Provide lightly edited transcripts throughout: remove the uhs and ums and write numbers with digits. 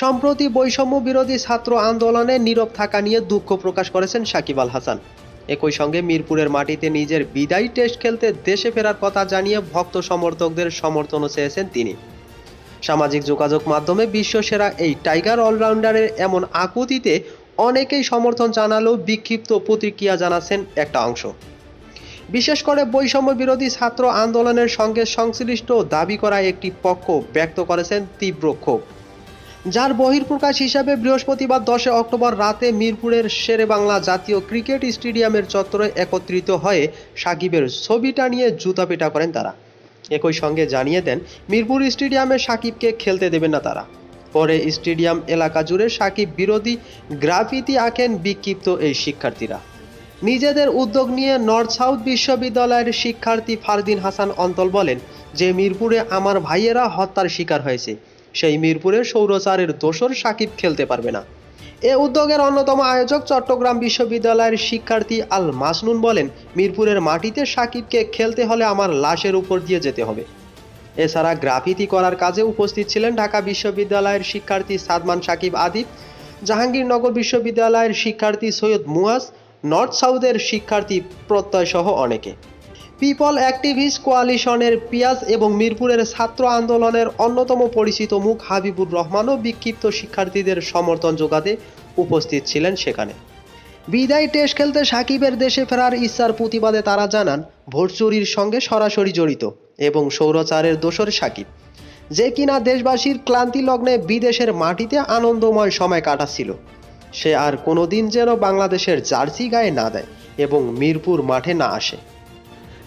সম্প্রতি বৈষম্য বিরোধী ছাত্র আন্দোলনে নীরব থাকা নিয়ে দুঃখ প্রকাশ করেছেন সাকিব আল হাসান। একই সঙ্গে মিরপুরের মাটিতে নিজের বিদায়ী টেস্ট খেলতে দেশে ফেরার কথা জানিয়ে ভক্ত সমর্থকদের সমর্থনও চেয়েছেন তিনি। সামাজিক যোগাযোগ মাধ্যমে বিশ্বসেরা এই টাইগার অলরাউন্ডারের এমন আকুতিতে অনেকেই সমর্থন জানালেও বিক্ষিপ্ত প্রতিক্রিয়া জানাচ্ছেন একটা অংশ। বিশেষ করে বৈষম্য বিরোধী ছাত্র আন্দোলনের সঙ্গে সংশ্লিষ্ট দাবি করা একটি পক্ষ ব্যক্ত করেছেন তীব্র ক্ষোভ, যার বহিঃপ্রকাশ হিসাবে বৃহস্পতিবার 10 অক্টোবর রাতে মিরপুরের শেরেবাংলা জাতীয় ক্রিকেট স্টেডিয়ামের চত্বরে একত্রিত হয়ে সাকিবের ছবিটা নিয়ে জুতাপেটা করেন তারা। একই সঙ্গে জানিয়ে দেন মিরপুর স্টেডিয়ামে সাকিবকে খেলতে দেবেন না তারা। পরে স্টেডিয়াম এলাকা জুড়ে সাকিব বিরোধী গ্রাফিতি আঁকেন বিক্ষিপ্ত এই শিক্ষার্থীরা। নিজেদের উদ্যোগ নিয়ে নর্থ সাউথ বিশ্ববিদ্যালয়ের শিক্ষার্থী ফারদিন হাসান অন্তল বলেন যে মিরপুরে আমার ভাইয়েরা হত্যার শিকার হয়েছে, সেই মিরপুরের সৌরচারের দোসর সাকিব খেলতে পারবে না। এ উদ্যোগের অন্যতম আয়োজক চট্টগ্রাম বিশ্ববিদ্যালয়ের শিক্ষার্থী আল মাসনুন বলেন, মিরপুরের মাটিতে সাকিবকে খেলতে হলে আমার লাশের উপর দিয়ে যেতে হবে। এছাড়া গ্রাফিতি করার কাজে উপস্থিত ছিলেন ঢাকা বিশ্ববিদ্যালয়ের শিক্ষার্থী সাদমান সাকিব আদিব, জাহাঙ্গীরনগর বিশ্ববিদ্যালয়ের শিক্ষার্থী সৈয়দ মুয়াজ, নর্থ সাউথের শিক্ষার্থী প্রত্যয় সহ অনেকে। পিপল অ্যাক্টিভিস্ট কোয়ালিশনের পিয়াজ এবং মিরপুরের ছাত্র আন্দোলনের অন্যতম পরিচিত মুখ হাবিবুর রহমানও বিক্ষিপ্ত শিক্ষার্থীদের সমর্থন জোগাতে উপস্থিত ছিলেন সেখানে। বিদায়ী টেস্ট খেলতে সাকিবের দেশে ফেরার ইচ্ছার প্রতিবাদে তারা জানান, ভোট চুরির সঙ্গে সরাসরি জড়িত এবং সৌরচারের দোসর সাকিব, যে কিনা দেশবাসীর ক্লান্তি লগ্নে বিদেশের মাটিতে আনন্দময় সময় কাটাচ্ছিল, সে আর কোনোদিন যেন বাংলাদেশের জার্সি গায়ে না দেয় এবং মিরপুর মাঠে না আসে।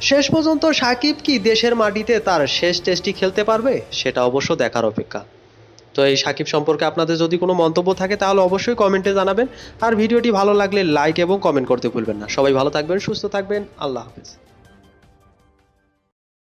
শেষ পর্যন্ত সাকিব কি দেশের মাটিতে তার শেষ টেস্টটি খেলতে পারবে, সেটা অবশ্য দেখার অপেক্ষা। তো এই সাকিব সম্পর্কে আপনাদের যদি কোনো মন্তব্য থাকে তাহলে অবশ্যই কমেন্টে জানাবেন। আর ভিডিওটি ভালো লাগলে লাইক এবং কমেন্ট করতে ভুলবেন না। সবাই ভালো থাকবেন, সুস্থ থাকবেন, আল্লাহ হাফেজ।